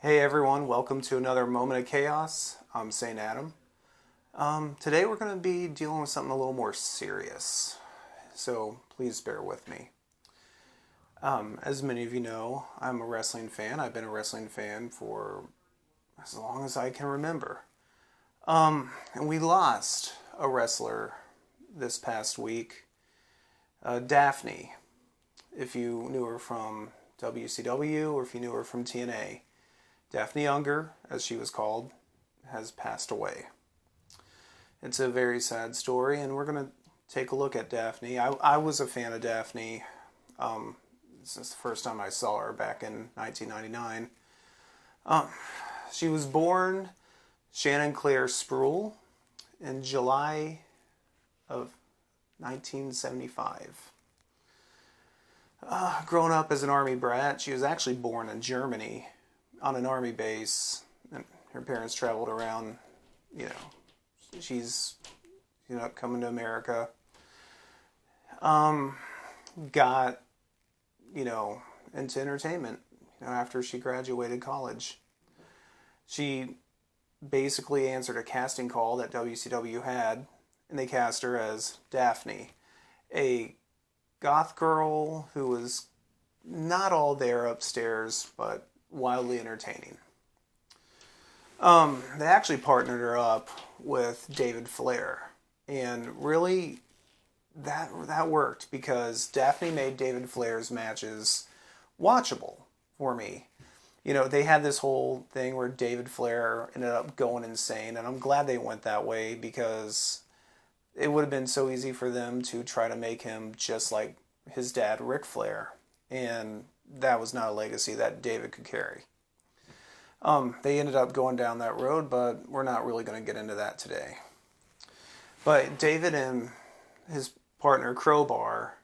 Hey everyone, welcome to another Moment of Chaos. I'm St. Adam. Today we're going to be dealing with something a little more serious, so please bear with me. As many of you know, I'm a wrestling fan. I've been a wrestling fan for as long as I can remember. And we lost a wrestler this past week, Daphne, if you knew her from WCW or if you knew her from TNA. Daphne Younger, as she was called, has passed away. It's a very sad story, and we're going to take a look at Daphne. I was a fan of Daphne since the first time I saw her back in 1999. She was born Shannon Claire Spruill in July of 1975. Growing up as an army brat, she was actually born in Germany on an army base, and her parents traveled around, she's, coming to America. Got, into entertainment, after she graduated college. She basically answered a casting call that WCW had, and they cast her as Daphne, a goth girl who was not all there upstairs, but wildly entertaining. They actually partnered her up with David Flair, and really that worked because Daphne made David Flair's matches watchable for me. They had this whole thing where David Flair ended up going insane, and I'm glad they went that way because it would have been so easy for them to try to make him just like his dad, Ric Flair, and that was not a legacy that David could carry. They ended up going down that road, but we're not really going to get into that today. But David and his partner Crowbar,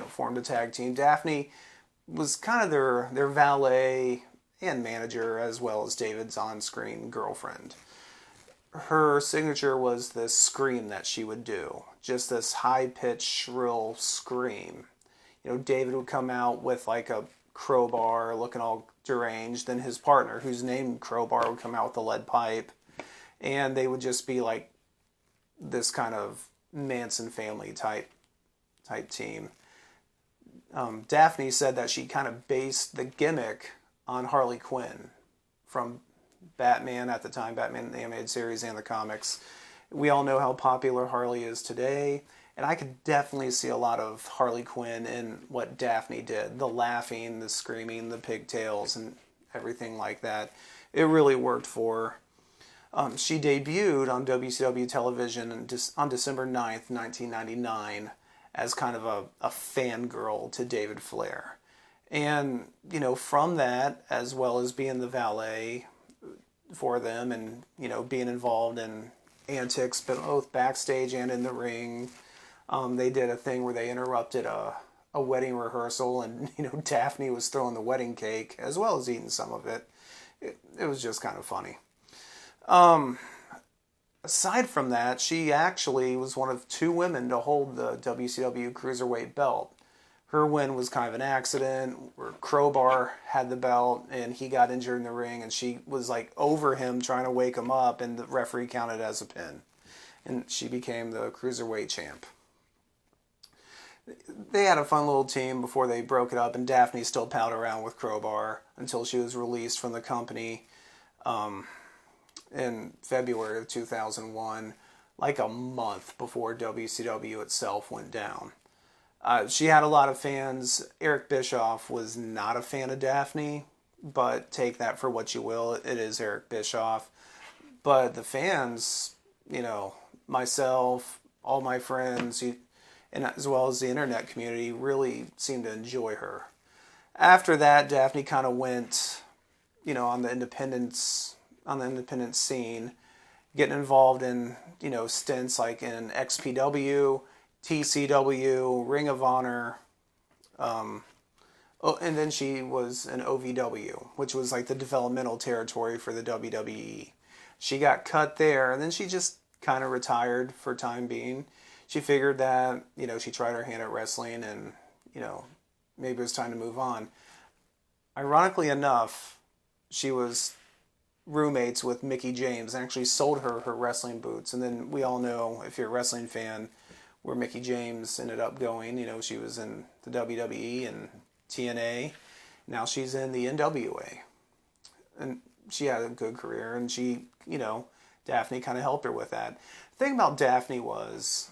formed a tag team. Daphne was kind of their valet and manager, as well as David's on-screen girlfriend. Her signature was this scream that she would do, just this high-pitched, shrill scream. David would come out with like a crowbar looking all deranged. Then his partner, who's named Crowbar, would come out with a lead pipe. And they would just be like this kind of Manson family type team. Daphne said that she kind of based the gimmick on Harley Quinn from Batman at the time, Batman the animated series and the comics. We all know how popular Harley is today. And I could definitely see a lot of Harley Quinn in what Daphne did. The laughing, the screaming, the pigtails, and everything like that. It really worked for her. She debuted on WCW television on December 9th, 1999, as kind of a fangirl to David Flair. And, from that, as well as being the valet for them and, being involved in antics, but both backstage and in the ring, they did a thing where they interrupted a wedding rehearsal, and Daphne was throwing the wedding cake as well as eating some of it. It was just kind of funny. Aside from that, she actually was one of two women to hold the WCW Cruiserweight belt. Her win was kind of an accident where Crowbar had the belt and he got injured in the ring, and she was like over him trying to wake him up, and the referee counted as a pin, and she became the Cruiserweight champ. They had a fun little team before they broke it up, and Daphne still palled around with Crowbar until she was released from the company in February of 2001, like a month before WCW itself went down. She had a lot of fans. Eric Bischoff was not a fan of Daphne, but take that for what you will. It is Eric Bischoff. But the fans, myself, all my friends, and as well as the internet community, really seemed to enjoy her. After that, Daphne kind of went, on the independent scene, getting involved in, stints like in XPW, TCW, Ring of Honor, and then she was in OVW, which was like the developmental territory for the WWE. She got cut there, and then she just kind of retired for time being. She figured that, she tried her hand at wrestling and, maybe it was time to move on. Ironically enough, she was roommates with Mickie James and actually sold her wrestling boots. And then we all know, if you're a wrestling fan, where Mickie James ended up going. She was in the WWE and TNA. Now she's in the NWA. And she had a good career, and Daphne kind of helped her with that. The thing about Daphne was,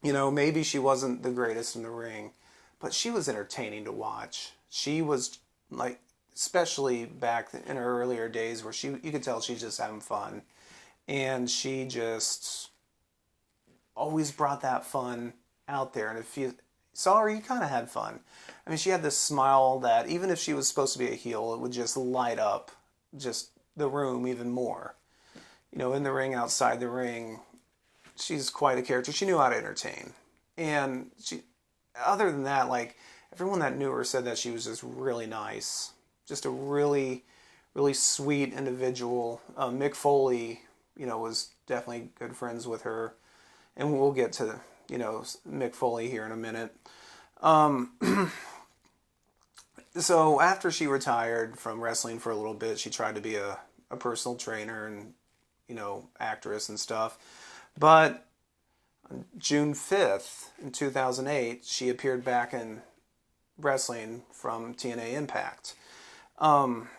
maybe she wasn't the greatest in the ring, but she was entertaining to watch. She was like, especially back in her earlier days, where you could tell she's just having fun, and she just always brought that fun out there. And if you saw her, you kind of had fun. I mean, she had this smile that even if she was supposed to be a heel, it would just light up just the room even more. In the ring, outside the ring, she's quite a character. She knew how to entertain. And other than that, like, everyone that knew her said that she was just really nice. Just a really, really sweet individual. Mick Foley, was definitely good friends with her. And we'll get to, Mick Foley here in a minute. So after she retired from wrestling for a little bit, she tried to be a personal trainer and, actress and stuff. But on June 5th in 2008, she appeared back in wrestling from TNA Impact.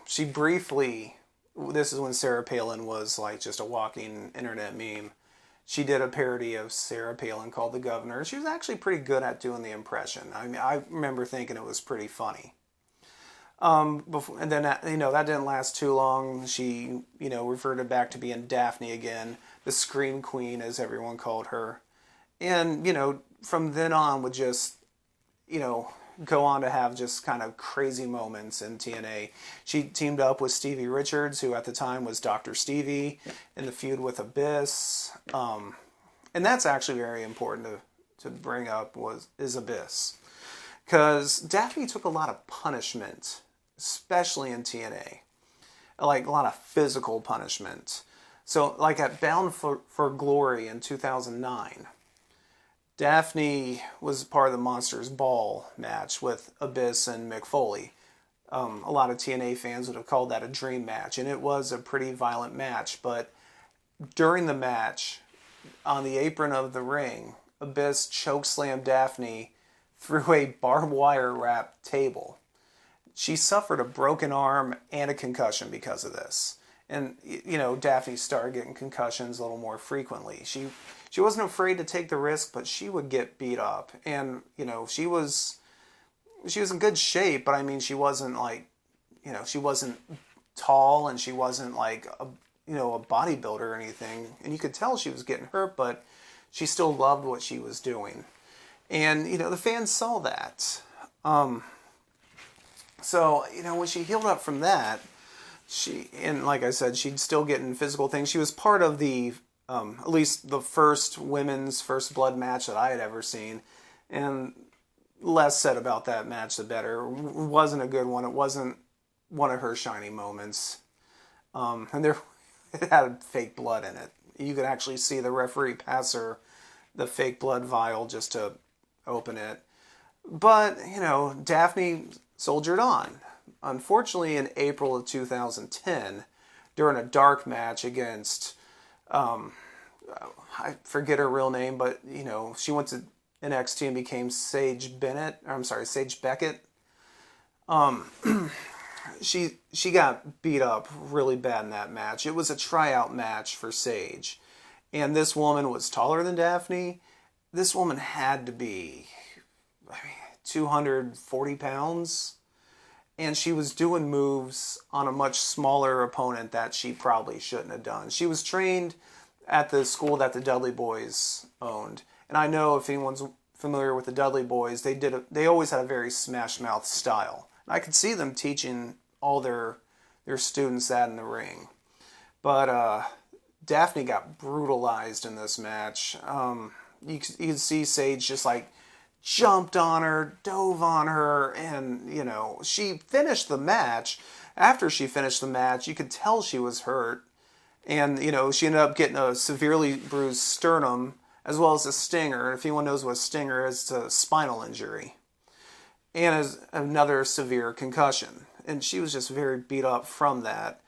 She briefly, this is when Sarah Palin was like just a walking internet meme. She did a parody of Sarah Palin called The Governor. She was actually pretty good at doing the impression. I mean, I remember thinking it was pretty funny. And then, that didn't last too long. She, reverted back to being Daphne again, the Scream Queen, as everyone called her. And, from then on would just, go on to have just kind of crazy moments in TNA. She teamed up with Stevie Richards, who at the time was Dr. Stevie, in the feud with Abyss. And that's actually very important to bring up is Abyss. Because Daphne took a lot of punishment, especially in TNA. Like a lot of physical punishment. So like at Bound for Glory in 2009, Daphne was part of the Monsters Ball match with Abyss and Mick Foley. A lot of TNA fans would have called that a dream match, and it was a pretty violent match. But during the match, on the apron of the ring, Abyss chokeslammed Daphne through a barbed wire wrapped table. She suffered a broken arm and a concussion because of this. And, Daphne started getting concussions a little more frequently. She wasn't afraid to take the risk, but she would get beat up. And, she was in good shape, but I mean, she wasn't like, she wasn't tall, and she wasn't like a bodybuilder or anything. And you could tell she was getting hurt, but she still loved what she was doing. And, the fans saw that. So, when she healed up from that, and like I said, she'd still get in physical things. She was part of the, at least the first women's First Blood match that I had ever seen. And less said about that match, the better. It wasn't a good one. It wasn't one of her shining moments. And it had fake blood in it. You could actually see the referee pass her the fake blood vial just to open it. But, Daphne soldiered on. Unfortunately, in April of 2010, during a dark match against, I forget her real name, but, she went to NXT and became Sage Beckett. She got beat up really bad in that match. It was a tryout match for Sage. And this woman was taller than Daphne. This woman had to be, 240 pounds. And she was doing moves on a much smaller opponent that she probably shouldn't have done. She was trained at the school that the Dudley Boys owned. And I know if anyone's familiar with the Dudley Boys, they always had a very smash mouth style. And I could see them teaching all their students that in the ring. But Daphne got brutalized in this match. You could see Sage just like jumped on her, dove on her, and, she finished the match. After she finished the match, you could tell she was hurt. And, she ended up getting a severely bruised sternum, as well as a stinger. If anyone knows what a stinger is, it's a spinal injury. And another severe concussion. and she was just very beat up from that.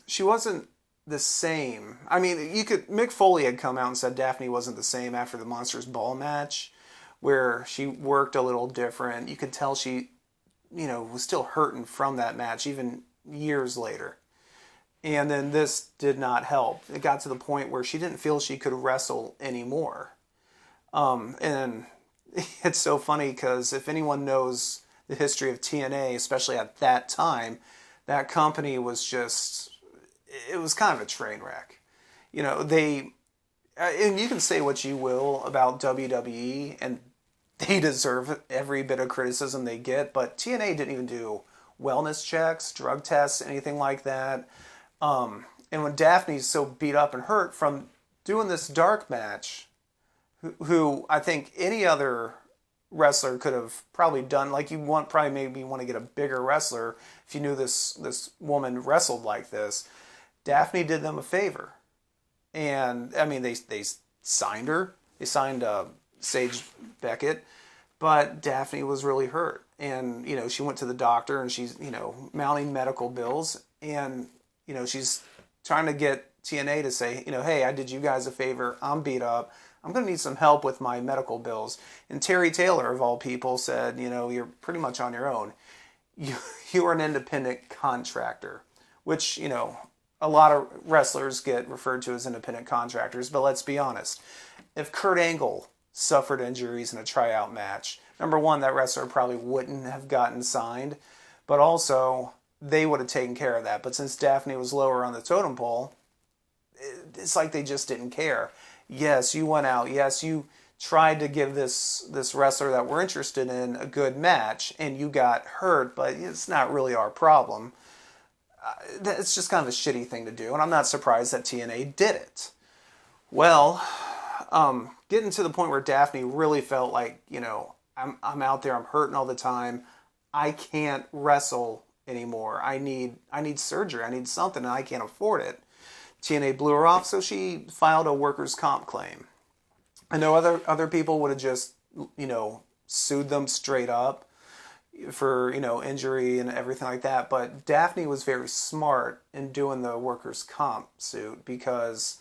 She wasn't the same. I mean, Mick Foley had come out and said Daphne wasn't the same after the Monsters Ball match, where she worked a little different. You could tell she, was still hurting from that match even years later. And then this did not help. It got to the point where she didn't feel she could wrestle anymore. And it's so funny because if anyone knows the history of TNA, especially at that time, that company was it was kind of a train wreck. And you can say what you will about WWE, and they deserve every bit of criticism they get, but TNA didn't even do wellness checks, drug tests, anything like that. And when Daphne's so beat up and hurt from doing this dark match, who I think any other wrestler could have probably done, like maybe want to get a bigger wrestler if you knew this woman wrestled like this. Daphne did them a favor. And, I mean, they signed her. They signed Sage Beckett. But Daphne was really hurt. And, she went to the doctor and she's, mounting medical bills. And, she's trying to get TNA to say, hey, I did you guys a favor. I'm beat up. I'm going to need some help with my medical bills. And Terry Taylor, of all people, said, you're pretty much on your own. You are an independent contractor, which, a lot of wrestlers get referred to as independent contractors. But let's be honest. If Kurt Angle suffered injuries in a tryout match, number one, that wrestler probably wouldn't have gotten signed. But also, they would have taken care of that. But since Daphne was lower on the totem pole, it's like they just didn't care. Yes, you went out. Yes, you tried to give this wrestler that we're interested in a good match, and you got hurt, but it's not really our problem. It's just kind of a shitty thing to do, and I'm not surprised that TNA did it. Well, getting to the point where Daphne really felt like, I'm out there, I'm hurting all the time, I can't wrestle anymore. I need surgery, I need something, and I can't afford it. TNA blew her off, so she filed a workers' comp claim. I know other people would have just, sued them straight up for, injury and everything like that. But Daphne was very smart in doing the workers' comp suit because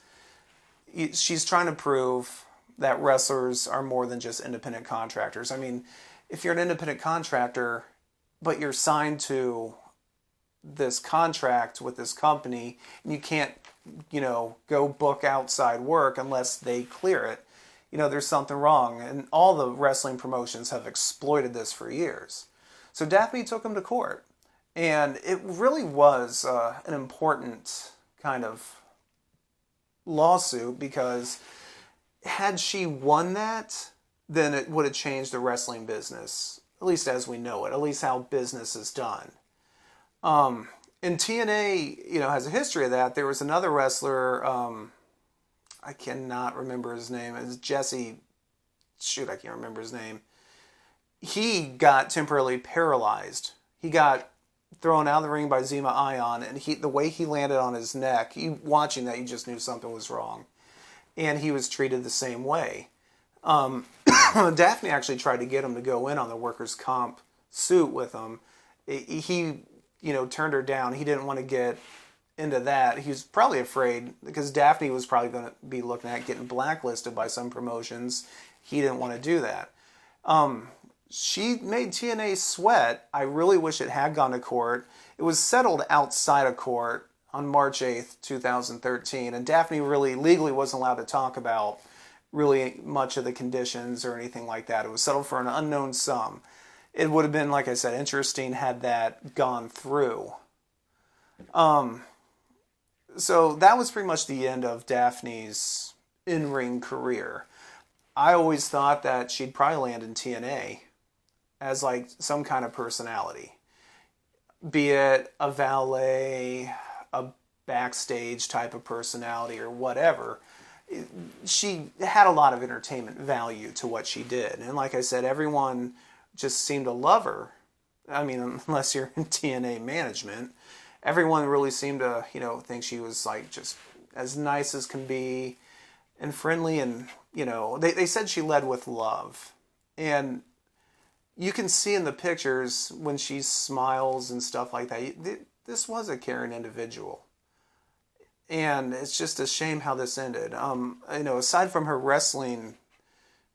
she's trying to prove that wrestlers are more than just independent contractors. I mean, if you're an independent contractor, but you're signed to this contract with this company, and you can't, go book outside work unless they clear it, there's something wrong. And all the wrestling promotions have exploited this for years. So Daphne took him to court. And it really was an important kind of lawsuit because had she won that, then it would have changed the wrestling business, at least as we know it, at least how business is done. And TNA, has a history of that. There was another wrestler, I cannot remember his name. It's Jesse. Shoot, I can't remember his name. He got temporarily paralyzed. He got thrown out of the ring by Zema Ion, and the way he landed on his neck, watching that, you just knew something was wrong. And he was treated the same way. Daphne actually tried to get him to go in on the workers' comp suit with him. He turned her down. He didn't want to get into that. He was probably afraid because Daphne was probably going to be looking at getting blacklisted by some promotions. He didn't want to do that. She made TNA sweat. I really wish it had gone to court. It was settled outside of court on March 8th, 2013, and Daphne really legally wasn't allowed to talk about really much of the conditions or anything like that. It was settled for an unknown sum. It would have been, like I said, interesting had that gone through. So that was pretty much the end of Daphne's in-ring career. I always thought that she'd probably land in TNA as like some kind of personality. Be it a valet, a backstage type of personality, or whatever. She had a lot of entertainment value to what she did. And like I said, everyone just seemed to love her. I mean, unless you're in TNA management. Everyone really seemed to, think she was like just as nice as can be and friendly. And, they said she led with love. And, you can see in the pictures when she smiles and stuff like that, this was a caring individual. And it's just a shame how this ended. Aside from her wrestling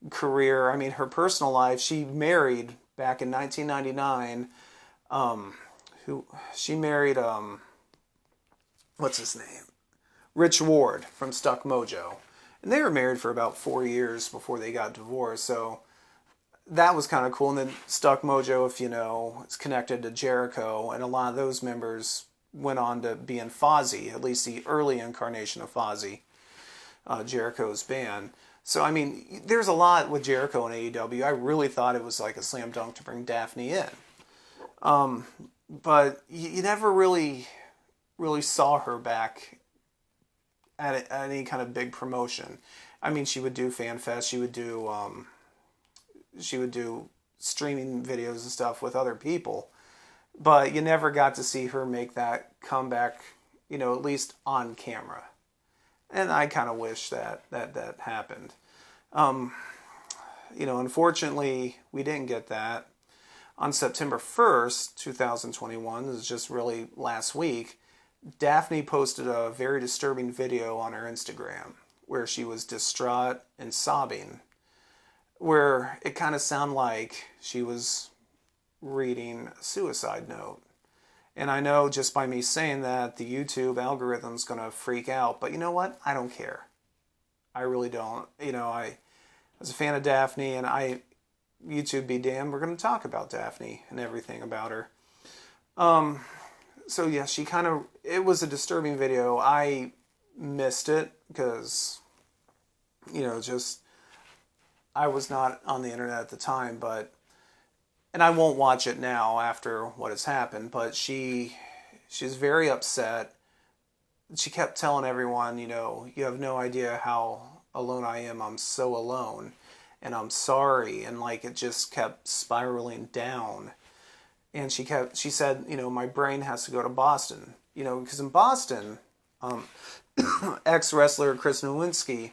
career, I mean, her personal life, she married back in 1999. She married, what's his name? Rich Ward from Stuck Mojo. And they were married for about 4 years before they got divorced. So that was kind of cool. And then Stuck Mojo, if you know, it's connected to Jericho. And a lot of those members went on to be in Fozzy, at least the early incarnation of Fozzy, Jericho's band. So, I mean, there's a lot with Jericho and AEW. I really thought it was like a slam dunk to bring Daphne in. But you never really saw her back at any kind of big promotion. I mean, she would do FanFest. She would do streaming videos and stuff with other people. But you never got to see her make that comeback, at least on camera. And I kind of wish that happened. Unfortunately, we didn't get that. On September 1st, 2021, this is just really last week, Daphne posted a very disturbing video on her Instagram where she was distraught and sobbing, where it kind of sounded like she was reading a suicide note. And I know just by me saying that, the YouTube algorithm's going to freak out, but you know what? I don't care. I really don't. I was a fan of Daphne, and YouTube be damned, we're going to talk about Daphne and everything about her. So yeah, it was a disturbing video. I missed it because, I was not on the internet at the time, and I won't watch it now after what has happened, but she's very upset. She kept telling everyone, you have no idea how alone I am. I'm so alone. And I'm sorry. And it just kept spiraling down. And she said, my brain has to go to Boston. Because in Boston, ex-wrestler Chris Nowinski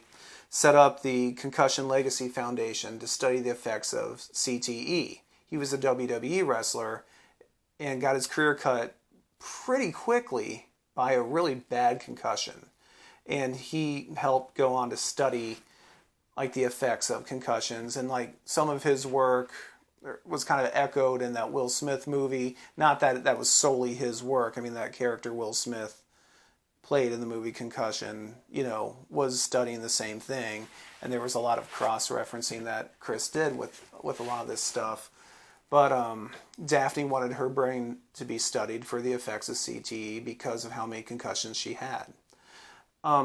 set up the Concussion Legacy Foundation to study the effects of CTE. He was a WWE wrestler and got his career cut pretty quickly by a really bad concussion. And he helped go on to study the effects of concussions, and some of his work was kind of echoed in that Will Smith movie. Not that that was solely his work. I mean, that character Will Smith played in the movie Concussion, was studying the same thing, and there was a lot of cross-referencing that Chris did with a lot of this stuff. But Daphne wanted her brain to be studied for the effects of CTE because of how many concussions she had.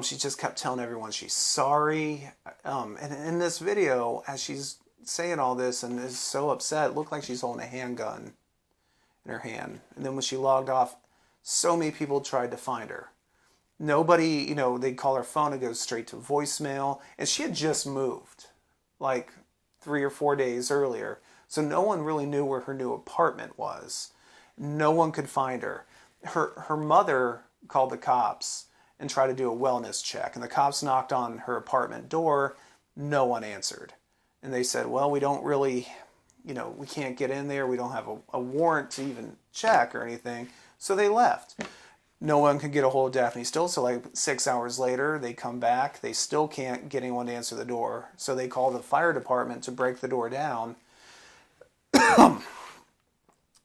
She just kept telling everyone she's sorry. And in this video, as she's saying all this and is so upset, it looked like she's holding a handgun in her hand. And then when she logged off, so many people tried to find her. Nobody, they'd call her phone, it goes straight to voicemail. And she had just moved, 3 or 4 days earlier. So no one really knew where her new apartment was. No one could find her. Her mother called the cops and tried to do a wellness check. And the cops knocked on her apartment door. No one answered. And they said, well, we don't really, we can't get in there. We don't have a warrant to even check or anything. So they left. No one could get a hold of Daphne still. So 6 hours later, they come back. They still can't get anyone to answer the door. So they call the fire department to break the door down.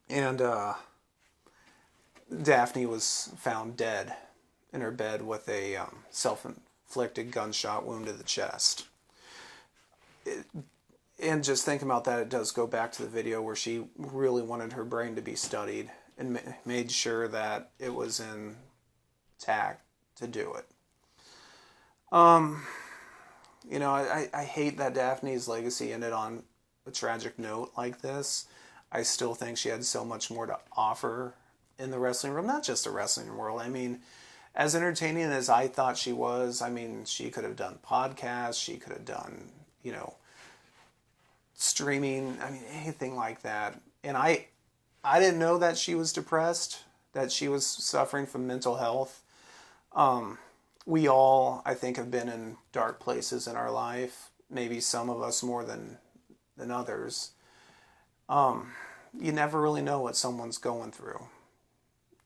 And Daphne was found dead in her bed with a self-inflicted gunshot wound to the chest. And just thinking about that, it does go back to the video where she really wanted her brain to be studied and made sure that it was intact to do it. I hate that Daphne's legacy ended on a tragic note like this. I still think she had so much more to offer in the wrestling room, not just the wrestling world. I mean, as entertaining as I thought she was, she could have done podcasts, she could have done, streaming, anything like that. And I didn't know that she was depressed, that she was suffering from mental health. We all, I think, have been in dark places in our life, maybe some of us more than others. You never really know what someone's going through.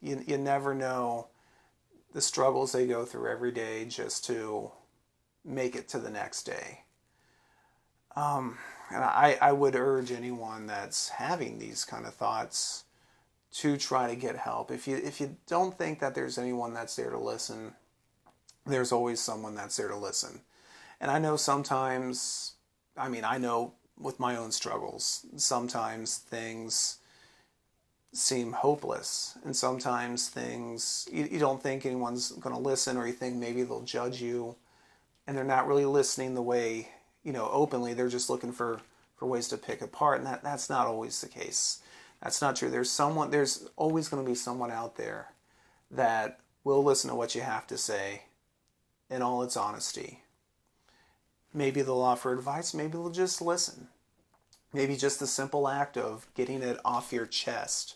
You never know the struggles they go through every day just to make it to the next day. And I would urge anyone that's having these kind of thoughts to try to get help. If you don't think that there's anyone that's there to listen, there's always someone that's there to listen. And I know sometimes, I know with my own struggles, sometimes things seem hopeless, and sometimes things you don't think anyone's going to listen, or you think maybe they'll judge you, and they're not really listening the way, openly. They're just looking for ways to pick apart, and that's not always the case. That's not true. There's always going to be someone out there that will listen to what you have to say in all its honesty. Maybe they'll offer advice, maybe they'll just listen. Maybe just the simple act of getting it off your chest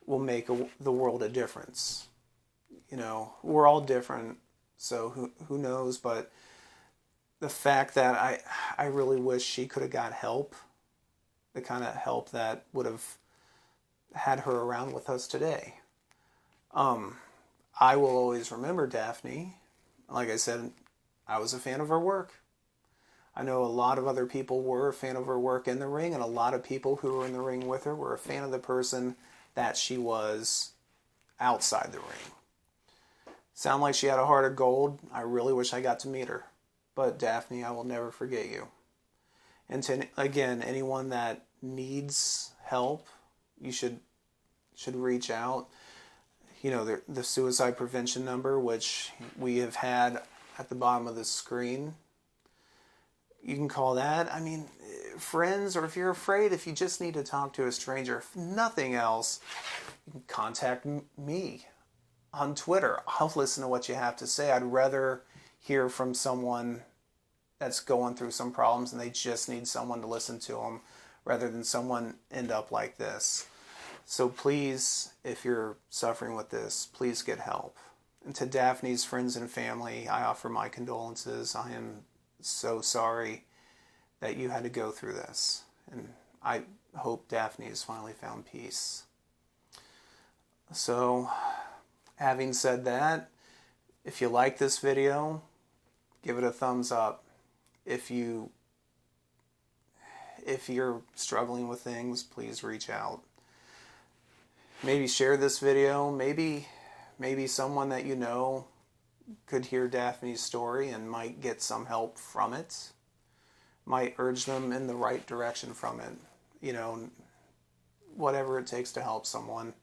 will make the world a difference. We're all different, so who knows, but the fact that I really wish she could have got help, the kind of help that would have had her around with us today. I will always remember Daphne. Like I said, I was a fan of her work. I know a lot of other people were a fan of her work in the ring, and a lot of people who were in the ring with her were a fan of the person that she was outside the ring. Sound like she had a heart of gold. I really wish I got to meet her. But Daphne, I will never forget you. And again, anyone that needs help, you should reach out. The suicide prevention number, which we have had at the bottom of the screen. You can call that. Friends, or if you're afraid, if you just need to talk to a stranger, if nothing else, you can contact me on Twitter. I'll listen to what you have to say. I'd rather hear from someone that's going through some problems and they just need someone to listen to them, rather than someone end up like this. So please, if you're suffering with this, please get help. And to Daphne's friends and family, I offer my condolences. I am so sorry that you had to go through this. And I hope Daphne has finally found peace. So, having said that, if you like this video, give it a thumbs up. If you're struggling with things, please reach out. Maybe share this video. Maybe someone that you know could hear Daphne's story and might get some help from it. Might urge them in the right direction from it. Whatever it takes to help someone.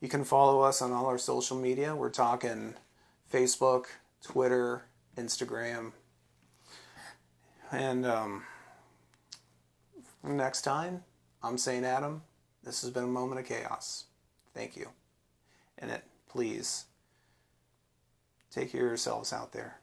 You can follow us on all our social media. We're talking Facebook, Twitter, Instagram. And next time, I'm St. Adam. This has been a moment of chaos. Thank you. And please, take care of yourselves out there.